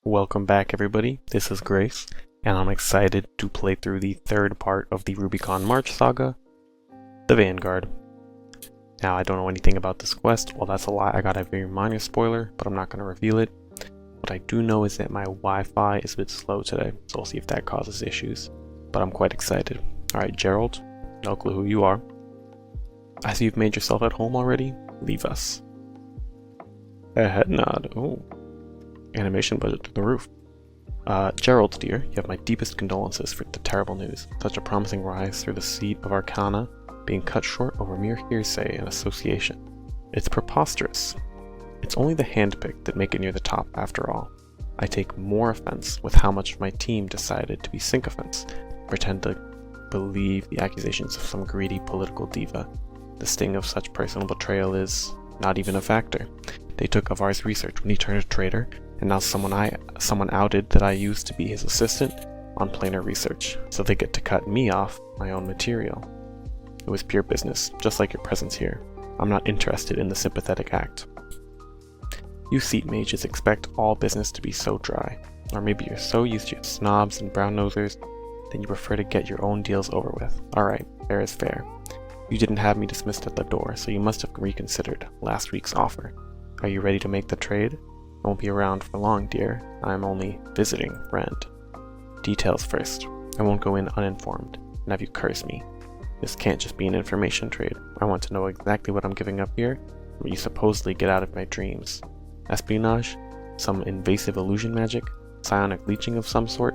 Welcome back everybody, this is Grace, and I'm excited to play through the third part of the Rubicon March saga, the Vanguard. Now I don't know anything about this quest, well that's a lie, I got a very minor spoiler, but I'm not going to reveal it. What I do know is that my Wi-Fi is a bit slow today, so we'll see if that causes issues, but I'm quite excited. Alright Gerald, no clue who you are. I see you've made yourself at home already, leave us. A head nod, oh. Animation budget through the roof. Gerald, dear, you have my deepest condolences for the terrible news. Such a promising rise through the seat of Arcana being cut short over mere hearsay and association. It's preposterous. It's only the handpicked that make it near the top after all. I take more offense with how much my team decided to be sycophants, pretend to believe the accusations of some greedy political diva. The sting of such personal betrayal is not even a factor. They took Avar's research when he turned a traitor, and now someone outed that I used to be his assistant on planar research, so they get to cut me off my own material. It was pure business, just like your presence here. I'm not interested in the sympathetic act. You seat mages expect all business to be so dry, or maybe you're so used to your snobs and brown-nosers, then you prefer to get your own deals over with. Alright, fair is fair. You didn't have me dismissed at the door, so you must have reconsidered last week's offer. Are you ready to make the trade? I won't be around for long, dear. I'm only visiting friend. Details first. I won't go in uninformed and have you curse me. This can't just be an information trade. I want to know exactly what I'm giving up here, and what you supposedly get out of my dreams. Espionage? Some invasive illusion magic? Psionic leeching of some sort?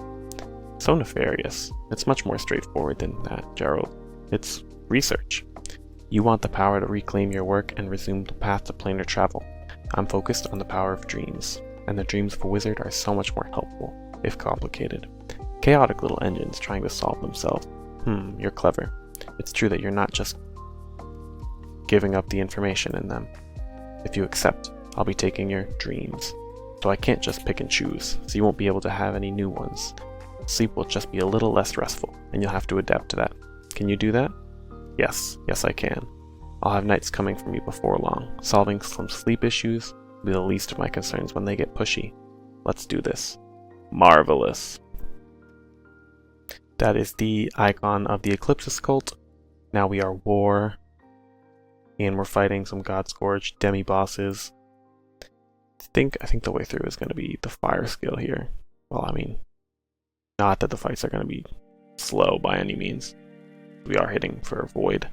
So nefarious. It's much more straightforward than that, Gerald. It's research. You want the power to reclaim your work and resume the path to planar travel. I'm focused on the power of dreams, and the dreams of a wizard are so much more helpful, if complicated. Chaotic little engines trying to solve themselves. You're clever. It's true that you're not just giving up the information in them. If you accept, I'll be taking your dreams. So I can't just pick and choose, so you won't be able to have any new ones. Sleep will just be a little less restful, and you'll have to adapt to that. Can you do that? Yes I can. I'll have nights coming from you before long. Solving some sleep issues will be the least of my concerns when they get pushy. Let's do this. Marvelous. That is the icon of the Eclipsis cult. Now we are war, and we're fighting some God-Scourge demi-bosses. I think the way through is going to be the fire skill here. Well, I mean, not that the fights are going to be slow by any means. We are hitting for a void.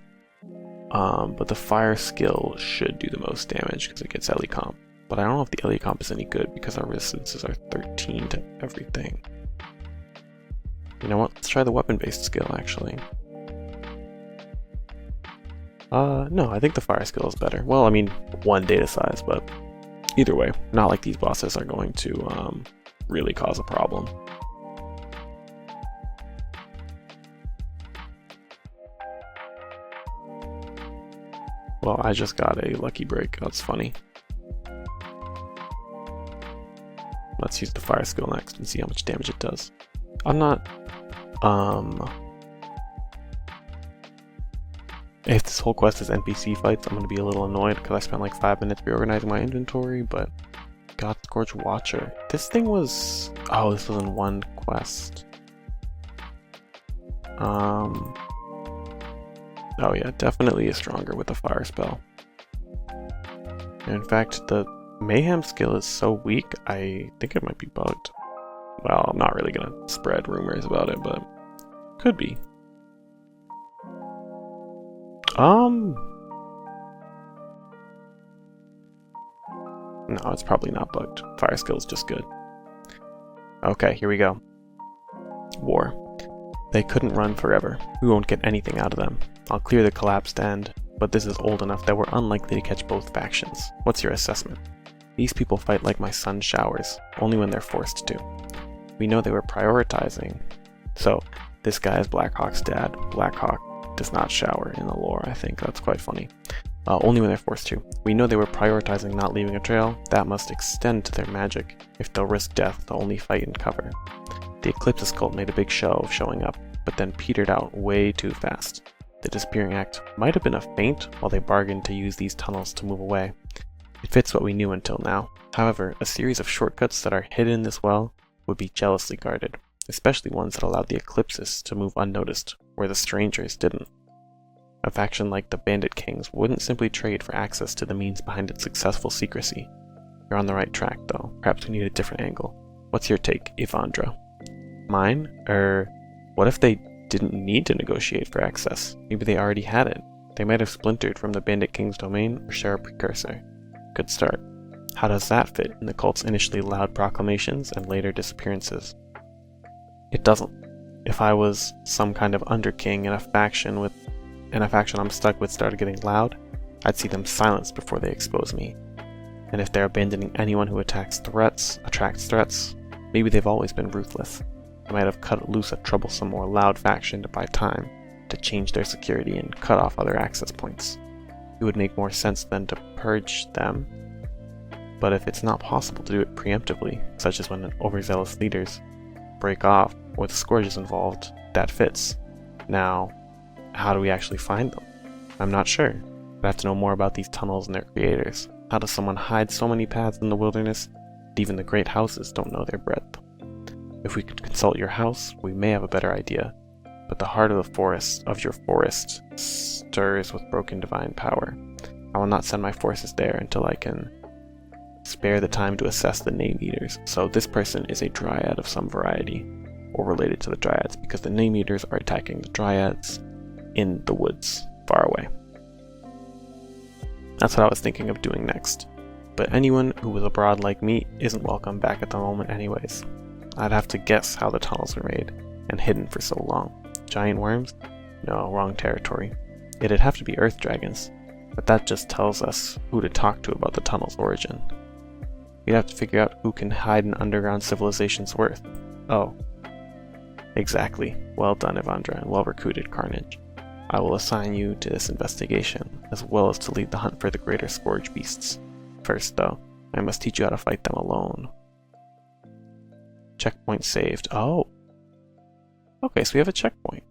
But the fire skill should do the most damage because it gets LE comp. But I don't know if the LE comp is any good because our resistances are 13 to everything. You know what? Let's try the weapon-based skill actually. No, I think the fire skill is better. Well, I mean, one data size, but either way, not like these bosses are going to really cause a problem. Well, I just got a lucky break. That's funny. Let's use the fire skill next and see how much damage it does. I'm not... If this whole quest is NPC fights, I'm going to be a little annoyed because I spent like 5 minutes reorganizing my inventory, but... God-Scourge Watcher. This thing was... Oh, this was in one quest. Oh yeah, definitely is stronger with the fire spell. And in fact, the mayhem skill is so weak, I think it might be bugged. Well, I'm not really gonna spread rumors about it, but could be. No, it's probably not bugged. Fire skill is just good. Okay, here we go. War. They couldn't run forever. We won't get anything out of them. I'll clear the collapsed end, but this is old enough that we're unlikely to catch both factions. What's your assessment? These people fight like my sun showers, only when they're forced to. We know they were prioritizing. So, this guy is Blackhawk's dad. Blackhawk does not shower in the lore, I think. That's quite funny. Only when they're forced to. We know they were prioritizing not leaving a trail. That must extend to their magic, if they'll risk death to only fight in cover. The Eclipsis cult made a big show of showing up, but then petered out way too fast. The disappearing act might have been a feint while they bargained to use these tunnels to move away. It fits what we knew until now. However, a series of shortcuts that are hidden this well would be jealously guarded, especially ones that allowed the Eclipses to move unnoticed, where the Strangers didn't. A faction like the Bandit Kings wouldn't simply trade for access to the means behind its successful secrecy. You're on the right track, though. Perhaps we need a different angle. What's your take, Evandra? Mine? What if they didn't need to negotiate for access? Maybe they already had it. They might have splintered from the Bandit King's domain or share a precursor. Good start. How does that fit in the cult's initially loud proclamations and later disappearances? It doesn't. If I was some kind of underking and a faction I'm stuck with started getting loud, I'd see them silenced before they expose me. And if they're abandoning anyone who attracts threats, maybe they've always been ruthless. They might have cut loose a troublesome or loud faction to buy time, to change their security and cut off other access points. It would make more sense than to purge them. But if it's not possible to do it preemptively, such as when overzealous leaders break off or the Scourge is involved, that fits. Now, how do we actually find them? I'm not sure. I'd have to know more about these tunnels and their creators. How does someone hide so many paths in the wilderness that even the great houses don't know their breadth? If we could consult your house, we may have a better idea. But the heart of your forest stirs with broken divine power. I will not send my forces there until I can spare the time to assess the Name Eaters. So this person is a Dryad of some variety, or related to the Dryads, because the Name Eaters are attacking the Dryads in the woods, far away. That's what I was thinking of doing next. But anyone who was abroad like me isn't welcome back at the moment anyways. I'd have to guess how the tunnels were made, and hidden for so long. Giant worms? No, wrong territory. It'd have to be earth dragons, but that just tells us who to talk to about the tunnel's origin. We'd have to figure out who can hide an underground civilization's worth. Oh. Exactly. Well done, Evandra, and well recruited, Carnage. I will assign you to this investigation, as well as to lead the hunt for the greater Scourge beasts. First, though, I must teach you how to fight them alone. Checkpoint saved. Oh! Okay, so we have a checkpoint.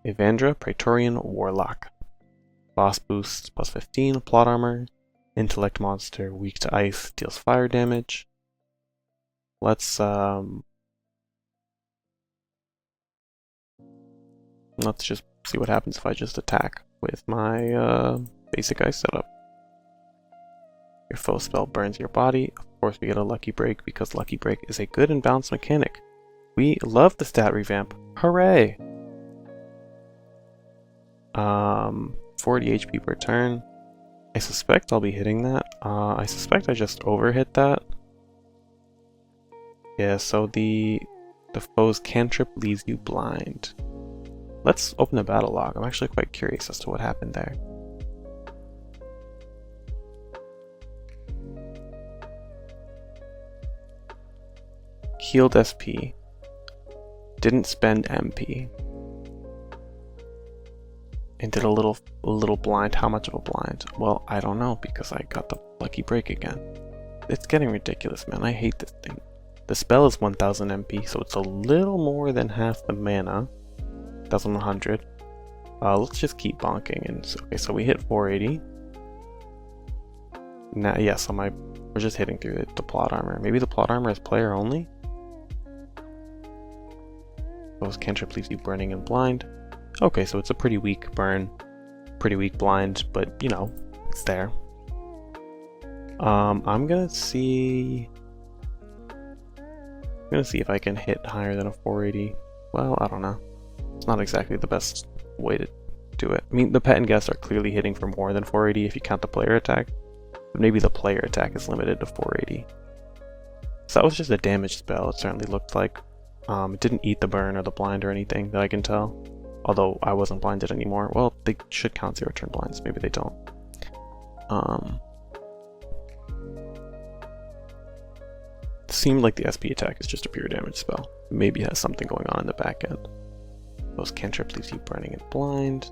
Evandra, Praetorian Warlock. Boss boost, plus 15, plot armor. Intellect monster, weak to ice, deals fire damage. Let's just see what happens if I just attack with my basic ice setup. Your foe spell burns your body. Of course we get a Lucky Break because Lucky Break is a good and balanced mechanic. We love the stat revamp. Hooray! 40 HP per turn. I suspect I'll be hitting that. I suspect I just overhit that. Yeah, so the foe's cantrip leaves you blind. Let's open the battle log. I'm actually quite curious as to what happened there. Healed SP. Didn't spend MP. And did a little blind. How much of a blind? Well, I don't know because I got the Lucky Break again. It's getting ridiculous, man. I hate this thing. The spell is 1000 MP, so it's a little more than half the mana. 1100. Let's just keep bonking. And okay, so we hit 480. Now, yeah, so we're just hitting through the plot armor. Maybe the plot armor is player only. Those cantrip leaves you burning and blind. Okay, so it's a pretty weak burn, pretty weak blind, but you know, it's there. I'm gonna see if I can hit higher than a 480. Well, I don't know. It's not exactly the best way to do it. I mean, the pet and guest are clearly hitting for more than 480 if you count the player attack, but maybe the player attack is limited to 480. So that was just a damage spell, it certainly looked like. It didn't eat the burn or the blind or anything that I can tell. Although I wasn't blinded anymore. Well, they should count 0 turn blinds. Maybe they don't. It seemed like the SP attack is just a pure damage spell. Maybe it has something going on in the back end. Those cantrips leaves you burning and blind.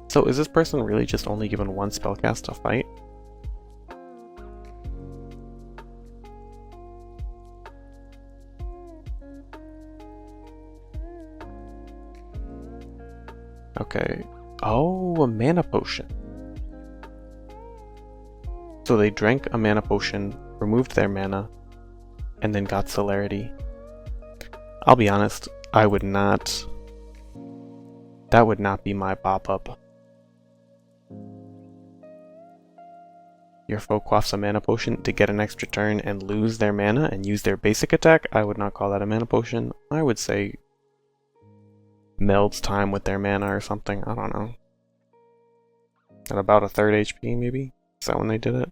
So is this person really just only given one spellcast to fight? Okay. Oh, a mana potion. So they drank a mana potion, removed their mana, and then got celerity. I'll be honest, I would not... That would not be my pop-up. Your foe quaffs a mana potion to get an extra turn and lose their mana and use their basic attack. I would not call that a mana potion. I would say melds time with their mana or something. I don't know. At about a third HP maybe? Is that when they did it?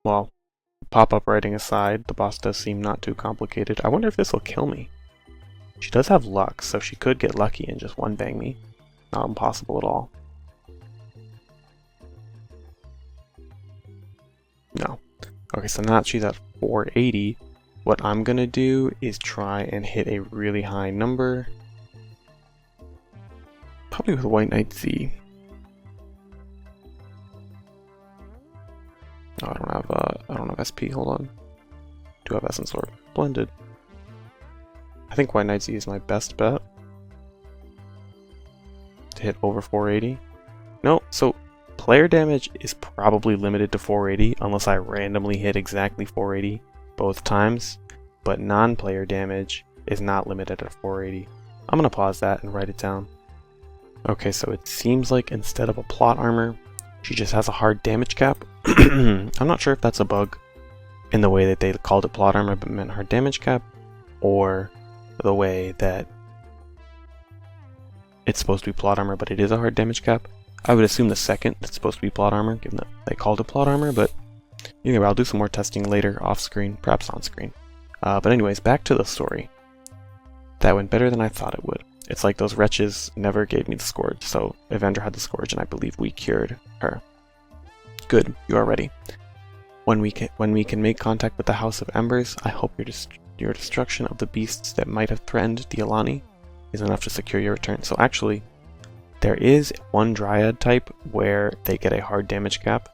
Well, pop-up writing aside, the boss does seem not too complicated. I wonder if this will kill me. She does have luck, so she could get lucky and just one-bang me. Not impossible at all. No. Okay, so now that she's at 480, what I'm gonna do is try and hit a really high number. Probably with White Knight Z. Oh, I don't have SP, hold on. Do have Essence Orb. Blended. I think White Knight Z is my best bet. To hit over 480. No, so player damage is probably limited to 480 unless I randomly hit exactly 480 both times, but non-player damage is not limited at 480. I'm gonna pause that and write it down. Okay, so it seems like instead of a plot armor, she just has a hard damage cap. I'm not sure if that's a bug in the way that they called it plot armor but meant hard damage cap, or the way that it's supposed to be plot armor, but it is a hard damage cap. I would assume the second it's supposed to be plot armor, given that they called it plot armor, but anyway, I'll do some more testing later, off screen, perhaps on screen. But anyways, back to the story. That went better than I thought it would. It's like those wretches never gave me the Scourge, so Evander had the Scourge, and I believe we cured her. Good, you are ready. When we can make contact with the House of Embers, I hope your destruction of the beasts that might have threatened the Alani is enough to secure your return. So actually, there is one Dryad type where they get a hard damage cap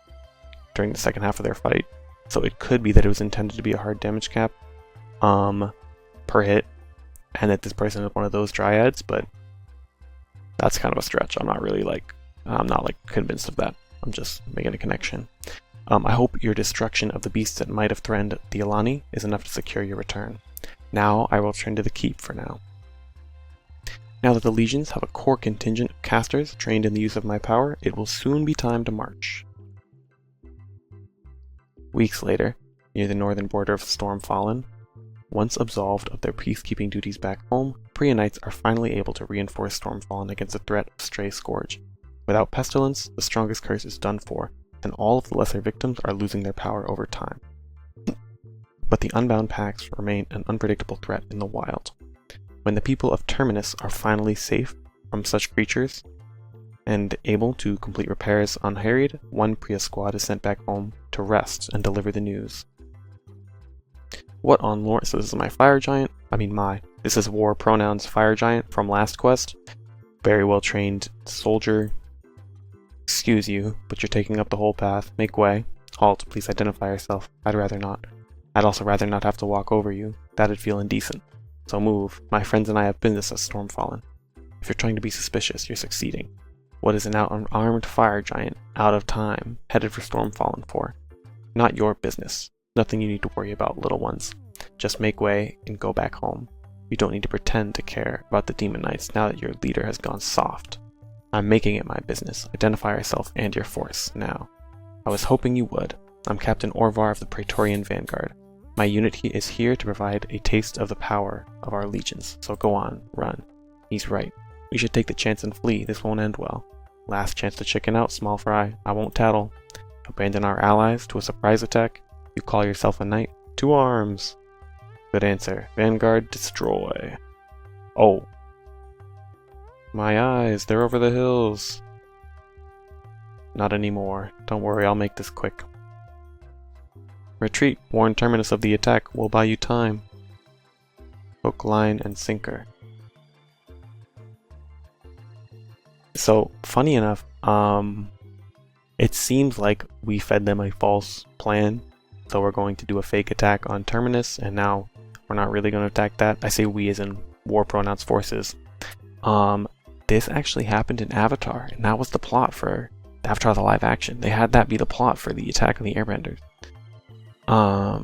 during the second half of their fight. So it could be that it was intended to be a hard damage cap per hit, and that this person is one of those Dryads, but that's kind of a stretch. I'm not convinced of that. I'm just making a connection. I hope your destruction of the beasts that might have threatened the Alani is enough to secure your return. Now I will return to the keep for now. Now that the legions have a core contingent of casters trained in the use of my power, it will soon be time to march. Weeks later, near the northern border of Stormfallen, once absolved of their peacekeeping duties back home, Priya Knights are finally able to reinforce Stormfallen against the threat of Stray Scourge. Without Pestilence, the strongest curse is done for, and all of the lesser victims are losing their power over time. But the Unbound Pacts remain an unpredictable threat in the wild. When the people of Terminus are finally safe from such creatures and able to complete repairs unharried, one Priya squad is sent back home to rest and deliver the news. What on lore? So this is my fire giant. This is war pronouns fire giant from last quest. Very well trained soldier. Excuse you, but you're taking up the whole path. Make way. Halt, please identify yourself. I'd rather not. I'd also rather not have to walk over you. That'd feel indecent. So move. My friends and I have business at Stormfallen. If you're trying to be suspicious, you're succeeding. What is an armed fire giant, out of time, headed for Stormfallen for? Not your business. Nothing you need to worry about, little ones. Just make way and go back home. You don't need to pretend to care about the Demon Knights now that your leader has gone soft. I'm making it my business. Identify yourself and your force, now. I was hoping you would. I'm Captain Orvar of the Praetorian Vanguard. My unit is here to provide a taste of the power of our legions, so go on, run. He's right. We should take the chance and flee. This won't end well. Last chance to chicken out, small fry. I won't tattle. Abandon our allies to a surprise attack. You call yourself a knight? To arms! Good answer. Vanguard, destroy. Oh. My eyes, they're over the hills. Not anymore. Don't worry, I'll make this quick. Retreat. Warn Terminus of the attack. We'll buy you time. Hook, line, and sinker. So, funny enough, it seems like we fed them a false plan. So we're going to do a fake attack on Terminus, and now we're not really going to attack that. I say we as in war pronouns forces. this actually happened in Avatar, and that was the plot for Avatar the live action. They had that be the plot for the Attack of the Airbenders. I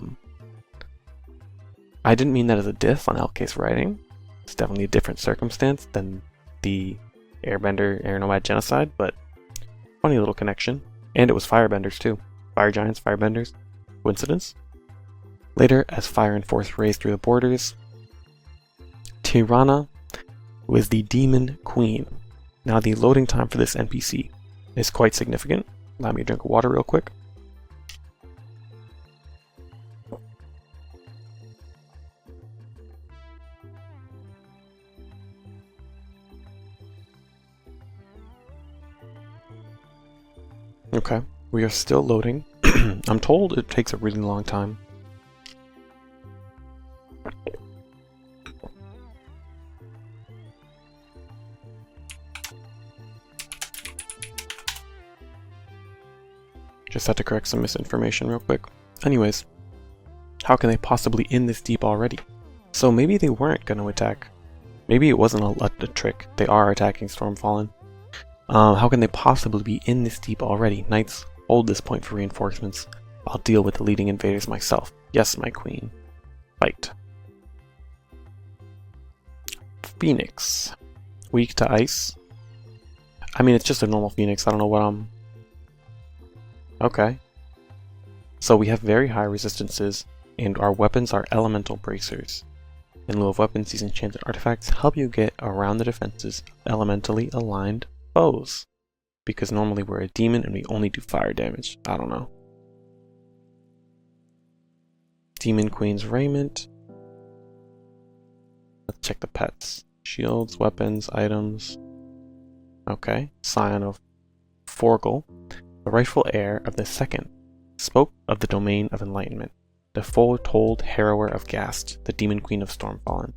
didn't mean that as a diss on LK's writing. It's definitely a different circumstance than the Airbender Air Nomad genocide, but funny little connection. And it was firebenders too. Fire giants, firebenders. Coincidence? Later, as fire and force raised through the borders, Tirana was the Demon Queen. Now the loading time for this NPC is quite significant. Allow me to drink water real quick. Okay, we are still loading. I'm told it takes a really long time. Just had to correct some misinformation real quick. Anyways, how can they possibly in this deep already? So maybe they weren't going to attack. Maybe it wasn't a trick. They are attacking Stormfallen. How can they possibly be in this deep already? Knights, hold this point for reinforcements. I'll deal with the leading invaders myself. Yes, my queen. Fight. Phoenix. Weak to ice. I mean, it's just a normal Phoenix. I don't know what I'm... Okay. So we have very high resistances, and our weapons are elemental bracers. In lieu of weapons, these enchanted artifacts help you get around the defenses of elementally aligned foes. Because normally we're a demon and we only do fire damage. I don't know. Demon Queen's raiment. Let's check the pets. Shields, weapons, items. Okay. Scion of Forgel, the rightful heir of the second, spoke of the domain of enlightenment. The foretold harrower of Gast, the demon queen of Stormfallen.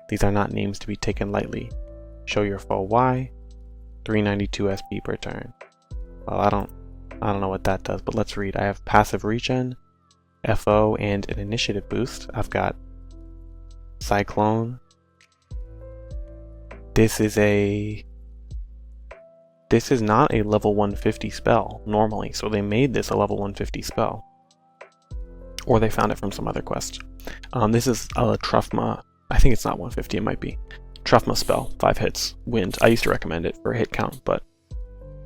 These are not names to be taken lightly. Show your foe why. 392 SP per turn. Well, I don't know what that does, but let's read. I have passive regen, FO, and an initiative boost. I've got Cyclone. This is not a level 150 spell normally, so they made this a level 150 spell. Or they found it from some other quest. This is a Truffma. I think it's not 150, it might be. Truffma spell, 5 hits, wind. I used to recommend it for a hit count, but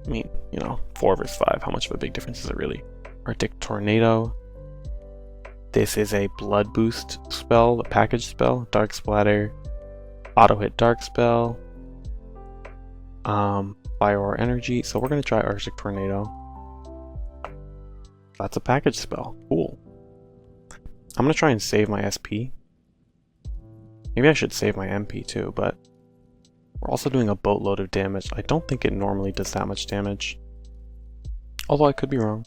I mean, you know, 4 versus 5, how much of a big difference is it really? Arctic Tornado. This is a blood boost spell, a package spell, Dark Splatter, auto hit dark spell, fire or energy. So we're gonna try Arctic Tornado. That's a package spell. Cool. I'm gonna try and save my SP. Maybe I should save my MP too, but we're also doing a boatload of damage. I don't think it normally does that much damage. Although I could be wrong.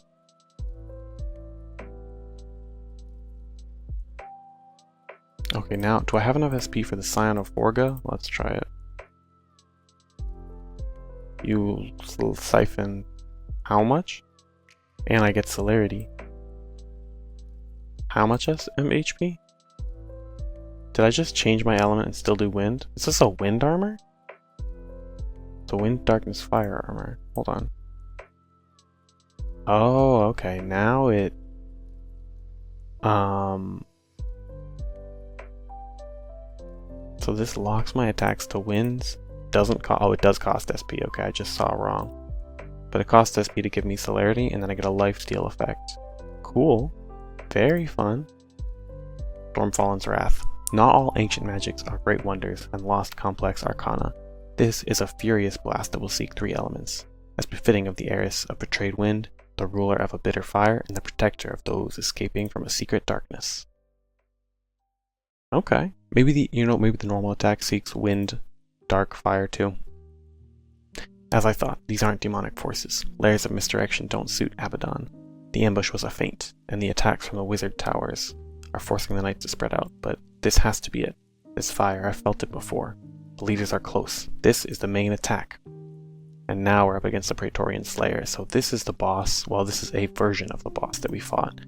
Okay, now, do I have enough SP for the Scion of Forga? Let's try it. You siphon how much? And I get celerity. How much HP? Did I just change my element and still do wind? Is this a wind armor? It's a wind, darkness, fire armor. Hold on. Oh, okay. Now it... So this locks my attacks to winds. Doesn't cost... Oh, it does cost SP. Okay, I just saw wrong. But it costs SP to give me celerity, and then I get a lifesteal effect. Cool. Very fun. Stormfallen's Wrath. Not all ancient magics are great wonders and lost complex arcana. This is a furious blast that will seek 3 elements, as befitting of the heiress of betrayed wind, the ruler of a bitter fire, and the protector of those escaping from a secret darkness. Okay, maybe the normal attack seeks wind, dark, fire too. As I thought, these aren't demonic forces. Layers of misdirection don't suit Abaddon. The ambush was a feint, and the attacks from the wizard towers are forcing the knights to spread out, but this has to be it. This fire, I've felt it before. The leaders are close. This is the main attack. And now we're up against the Praetorian Slayer, so this is the boss. Well, this is a version of the boss that we fought,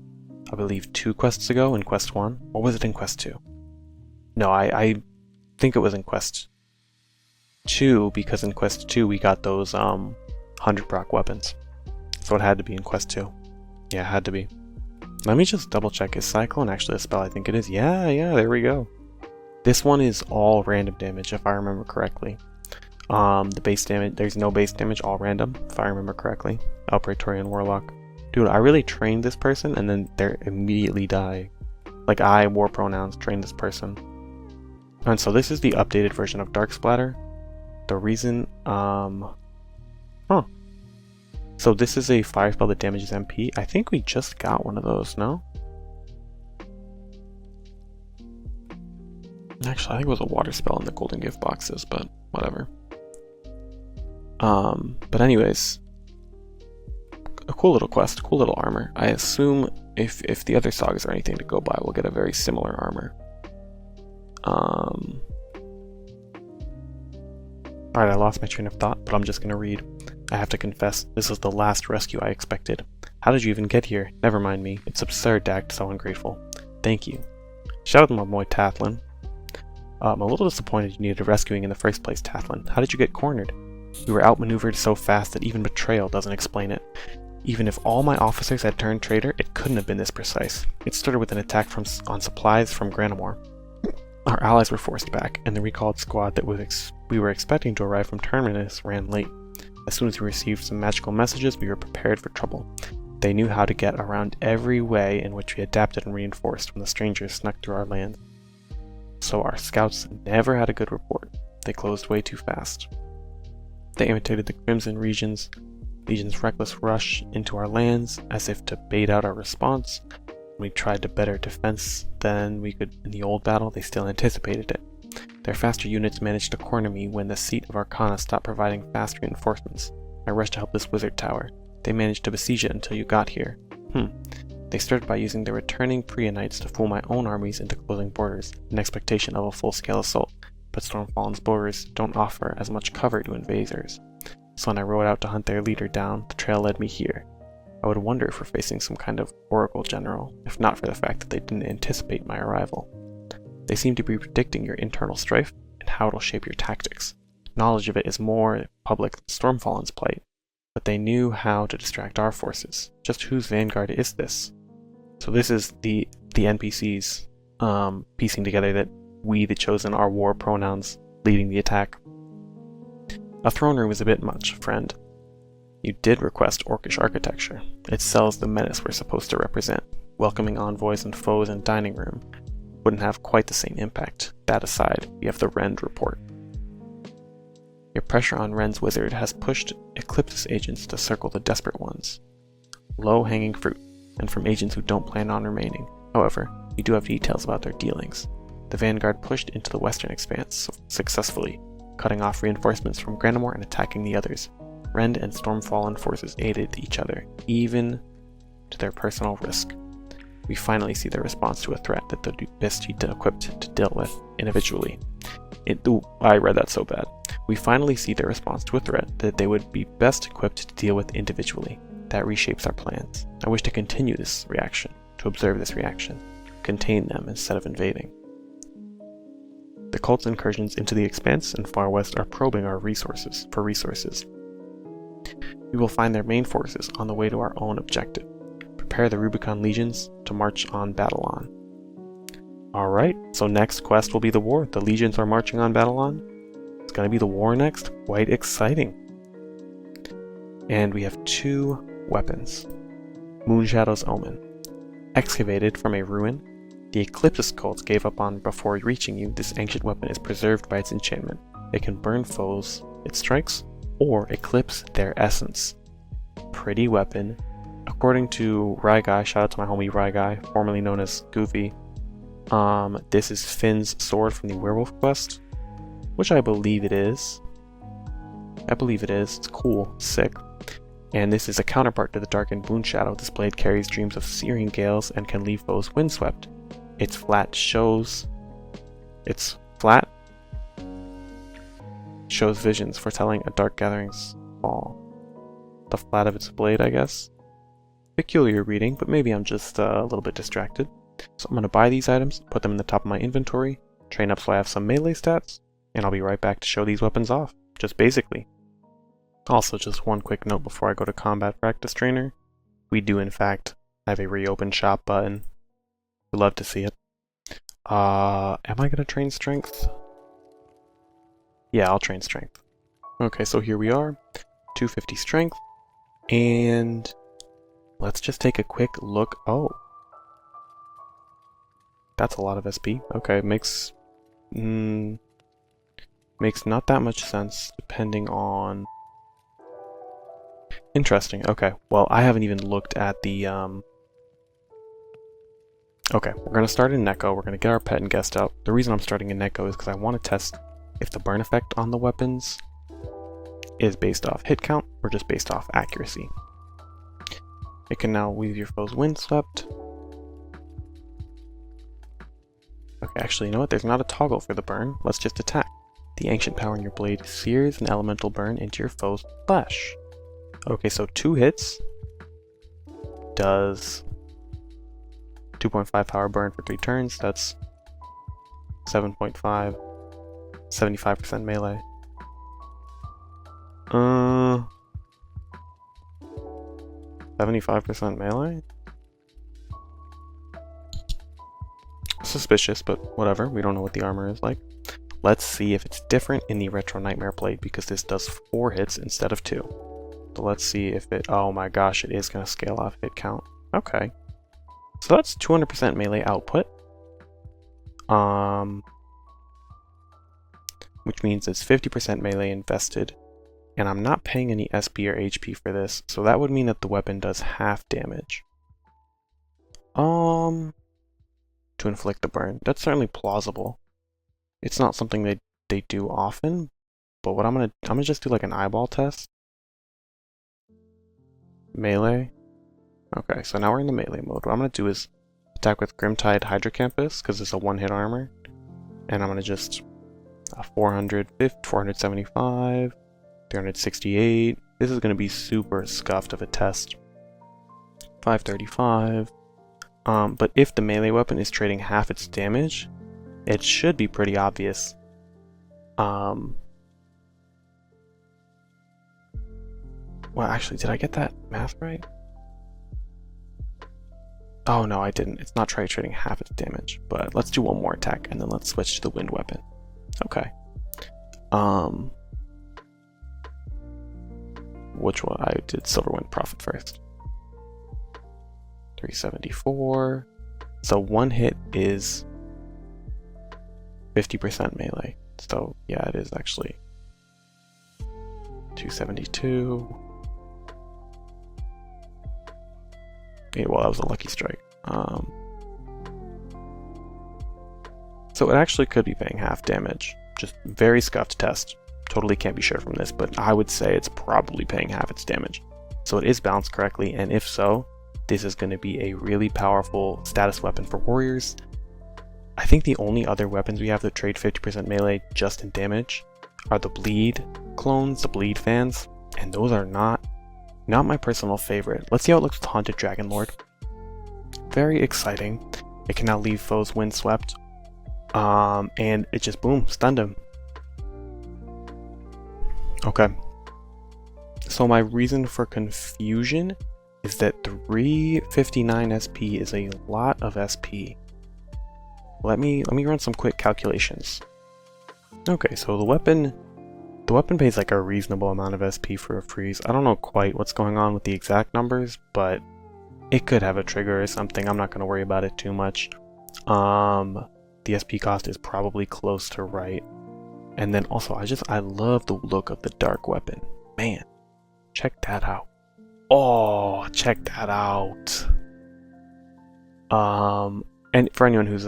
I believe, 2 quests ago in Quest 1. Or was it in Quest 2? No, I think it was in Quest 2 because in Quest 2 we got those 100 proc weapons. So it had to be in Quest 2. Yeah, it had to be. Let me just double check. Is Cyclone actually a spell? I think it is. Yeah, there we go. This one is all random damage if I remember correctly. The base damage, there's no base damage, all random if I remember correctly. Praetorian Warlock. Dude, I really trained this person and then they're immediately dying. Like I, war pronouns, trained this person. And so this is the updated version of Dark Splatter. The reason, So this is a fire spell that damages MP. I think we just got one of those, no? Actually, I think it was a water spell in the golden gift boxes, but whatever. But anyways, a cool little quest, cool little armor. I assume if the other sagas are anything to go by, we'll get a very similar armor. Alright, I lost my train of thought, but I'm just gonna read. I have to confess, this is the last rescue I expected. How did you even get here? Never mind me. It's absurd to act so ungrateful. Thank you. Shout out to my boy Tathlin. I'm a little disappointed you needed rescuing in the first place, Tathlin. How did you get cornered? We were outmaneuvered so fast that even betrayal doesn't explain it. Even if all my officers had turned traitor, it couldn't have been this precise. It started with an attack on supplies from Granamore. Our allies were forced back, and the recalled squad that we were expecting to arrive from Terminus ran late. As soon as we received some magical messages, we were prepared for trouble. They knew how to get around every way in which we adapted and reinforced when the strangers snuck through our lands. So our scouts never had a good report. They closed way too fast. They imitated the Crimson Legion's reckless rush into our lands as if to bait out our response. When we tried to better defense than we could in the old battle, they still anticipated it. Their faster units managed to corner me when the seat of Arcana stopped providing fast reinforcements. I rushed to help this wizard tower. They managed to besiege it until you got here. They started by using the returning Prionites to fool my own armies into closing borders, in expectation of a full-scale assault, but Stormfallen's borders don't offer as much cover to invaders. So when I rode out to hunt their leader down, the trail led me here. I would wonder if we're facing some kind of Oracle General, if not for the fact that they didn't anticipate my arrival. They seem to be predicting your internal strife and how it'll shape your tactics. Knowledge of it is more public than Stormfallen's plight, but they knew how to distract our forces. Just whose Vanguard is this? So this is the NPCs piecing together that we, the Chosen, are war pronouns leading the attack. A throne room is a bit much, friend. You did request Orcish architecture. It sells the menace we're supposed to represent. Welcoming envoys and foes in dining room wouldn't have quite the same impact. That aside, we have the Rend report. Your pressure on Rend's wizard has pushed Eclipse agents to circle the desperate ones. Low-hanging fruit, and from agents who don't plan on remaining. However, we do have details about their dealings. The Vanguard pushed into the western expanse successfully, cutting off reinforcements from Granamore and attacking the others. Rend and Stormfallen forces aided each other, even to their personal risk. We finally see their response to a threat that they'd be best equipped to deal with individually. I read that so bad. We finally see their response to a threat that they would be best equipped to deal with individually. That reshapes our plans. I wish to continue this reaction, to observe this reaction, contain them instead of invading. The cult's incursions into the Expanse and Far West are probing our resources. We will find their main forces on the way to our own objective. Prepare the Rubicon legions to march on Babylon. Alright, so next quest will be the war. The legions are marching on Babylon. It's gonna be the war next. Quite exciting. And we have 2 weapons. Moonshadow's Omen. Excavated from a ruin, the Eclipse cult gave up on before reaching you. This ancient weapon is preserved by its enchantment. It can burn foes it strikes, or eclipse their essence. Pretty weapon. According to Ryguy, shout out to my homie Ryguy, formerly known as Goofy, this is Finn's sword from the Werewolf quest, which I believe it is. It's cool, sick. And this is a counterpart to the Darkened Moonshadow. This blade carries dreams of searing gales and can leave foes windswept. Its flat shows visions foretelling a dark gathering's fall. The flat of its blade, I guess. Peculiar reading, but maybe I'm just a little bit distracted. So I'm going to buy these items, put them in the top of my inventory, train up so I have some melee stats, and I'll be right back to show these weapons off. just basically. Also, just one quick note before I go to Combat Practice Trainer. We do, in fact, have a reopen shop button. We'd love to see it. Am I going to train Strength? Yeah, I'll train Strength. Okay, so here we are. 250 Strength. And let's just take a quick look. Oh. That's a lot of SP. Okay, makes not that much sense depending on... Interesting. Okay, well, I haven't even looked at the... Okay, we're going to start in Neko. We're going to get our pet and guest out. The reason I'm starting in Neko is because I want to test if the burn effect on the weapons is based off hit count or just based off accuracy. It can now leave your foes windswept. Okay, actually, you know what? There's not a toggle for the burn. Let's just attack. The ancient power in your blade sears an elemental burn into your foe's flesh. Okay, so 2 hits does 2.5 power burn for 3 turns. That's 7.5, 75% melee. 75% melee? Suspicious, but whatever. We don't know what the armor is like. Let's see if it's different in the Retro Nightmare Blade, because this does 4 hits instead of 2. So let's see if it... Oh my gosh, it is going to scale off hit count. Okay. So that's 200% melee output. Which means it's 50% melee invested. And I'm not paying any SP or HP for this, so that would mean that the weapon does half damage. To inflict the burn. That's certainly plausible. It's not something they do often, but what I'm gonna just do like an eyeball test. Melee. Okay, so now we're in the melee mode. What I'm gonna do is attack with Grimtide Hydrocampus, because it's a 1-hit armor. And I'm gonna just 475, 368. This is gonna be super scuffed of a test. 535. But if the melee weapon is trading half its damage, it should be pretty obvious. Well, actually, did I get that math right? Oh no, I didn't. It's not trading half its damage, but let's do one more attack and then let's switch to the wind weapon. Okay. Which one? I did Silverwind Prophet first. 374. So 1 hit is 50% melee. So yeah, it is actually 272. Yeah, well, that was a lucky strike. So it actually could be paying half damage. Just very scuffed test. Totally can't be sure from this, but I would say it's probably paying half its damage. So it is balanced correctly, and if so, this is going to be a really powerful status weapon for warriors. I think the only other weapons we have that trade 50% melee just in damage are the bleed clones, the bleed fans, and those are not my personal favorite. Let's see how it looks with Haunted Dragon Lord. Very exciting. It can now leave foes windswept, and it just boom, stunned him. Okay. So my reason for confusion is that 359 SP is a lot of SP. Let me run some quick calculations. Okay, so the weapon pays like a reasonable amount of SP for a freeze. I don't know quite what's going on with the exact numbers, but it could have a trigger or something. I'm not going to worry about it too much. The SP cost is probably close to right. And then also, I love the look of the dark weapon. Man, check that out. Oh, check that out. And for anyone who's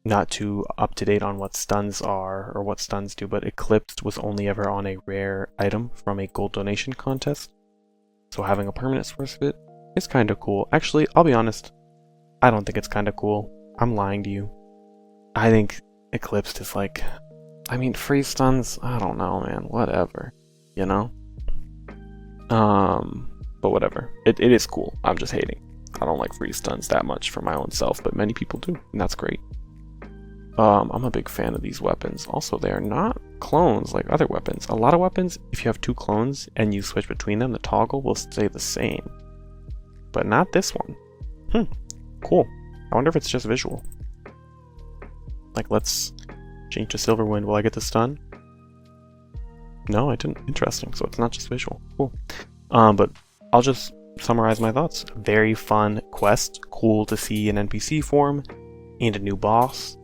not too up to date on what stuns are or what stuns do, but Eclipsed was only ever on a rare item from a gold donation contest. So having a permanent source of it is kind of cool. Actually, I'll be honest, I don't think it's kind of cool. I'm lying to you. I think Eclipsed is like, I mean, freeze stuns, I don't know, man, whatever, you know? But whatever. It is cool. I'm just hating. I don't like freeze stuns that much for my own self, but many people do, and that's great. I'm a big fan of these weapons. Also, they are not clones like other weapons. A lot of weapons, if you have 2 clones and you switch between them, the toggle will stay the same. But not this one. Cool. I wonder if it's just visual. Like, let's change to Silverwind. Will I get the stun? No, I didn't. Interesting. So it's not just visual. Cool. But I'll just summarize my thoughts. Very fun quest. Cool to see an NPC form and a new boss.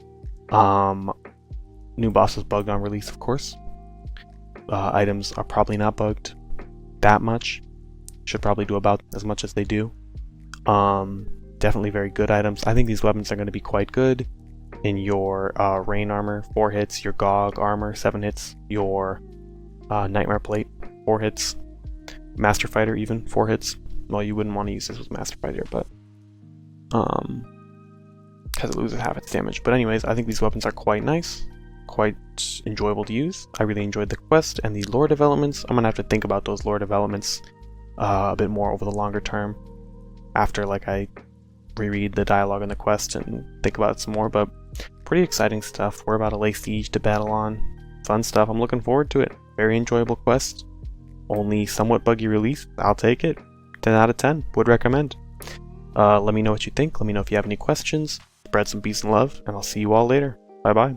New boss is bugged on release, of course. Items are probably not bugged that much. Should probably do about as much as they do. Definitely very good items. I think these weapons are going to be quite good in your rain armor, 4 hits, your Gog armor, 7 hits, your Nightmare Plate, 4 hits, Master Fighter even, 4 hits. Well, you wouldn't want to use this with Master Fighter, but because it loses half its damage. But anyways, I think these weapons are quite nice, quite enjoyable to use. I really enjoyed the quest and the lore developments. I'm gonna have to think about those lore developments a bit more over the longer term, after like I reread the dialogue in the quest and think about it some more. But pretty exciting stuff. We're about to lay siege to battle on. Fun stuff. I'm looking forward to it. Very enjoyable quest. Only somewhat buggy release. I'll take it. 10 out of 10. Would recommend. Let me know what you think. Let me know if you have any questions. Spread some peace and love, and I'll see you all later. Bye bye.